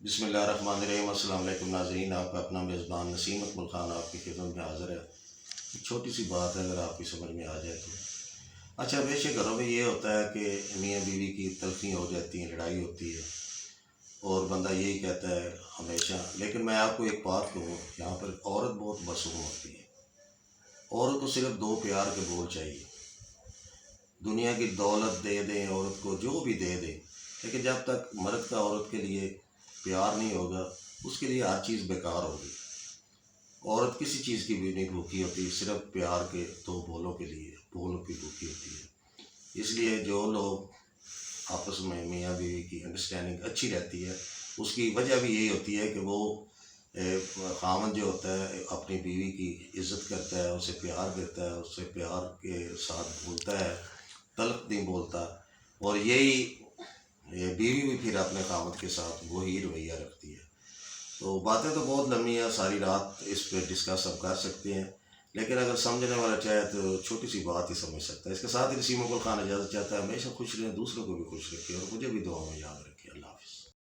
بسم اللہ الرحمن الرحیم۔ السلام علیکم ناظرین، آپ کا اپنا میزبان نسیم اکمل خان آپ کی خدمت میں حاضر ہے۔ ایک چھوٹی سی بات ہے، اگر آپ کی سمجھ میں آ جائے تو اچھا۔ بیشک گھروں میں یہ ہوتا ہے کہ میاں بیوی کی تلخیاں ہو جاتی ہیں، لڑائی ہوتی ہے اور بندہ یہی کہتا ہے ہمیشہ، لیکن میں آپ کو ایک بات کہوں، یہاں پر عورت بہت معصوم ہوتی ہے۔ عورت کو صرف دو پیار کے بول چاہیے۔ دنیا کی دولت دے دیں عورت کو، جو بھی دے دیں، لیکن جب تک مرد کا عورت کے لیے پیار نہیں ہوگا، اس کے لیے ہر چیز بیکار ہوگی۔ عورت کسی چیز کی بھی نہیں بھوکی ہوتی، صرف پیار کے دو بولوں کے لیے، بولوں کی بھوکی ہوتی ہے۔ اس لیے جو لوگ آپس میں میاں بیوی کی انڈرسٹینڈنگ اچھی رہتی ہے، اس کی وجہ بھی یہی ہوتی ہے کہ وہ خاوند جو ہوتا ہے اپنی بیوی کی عزت کرتا ہے، اسے پیار کرتا ہے، اسے پیار کے ساتھ بولتا ہے، تلخ نہیں بولتا، اور یہی بیوی بھی پھر اپنے خاوند کے ساتھ وہی رویہ رکھتی ہے۔ تو باتیں تو بہت لمبی ہیں، ساری رات اس پہ ڈسکس ہم کر سکتے ہیں، لیکن اگر سمجھنے والا چاہے تو چھوٹی سی بات ہی سمجھ سکتا ہے۔ اس کے ساتھ ہی نسیم اکمل خان اجازت چاہتا ہے۔ ہمیشہ خوش رہیں، دوسروں کو بھی خوش رکھے اور مجھے بھی دعا میں یاد رکھے۔ اللہ حافظ۔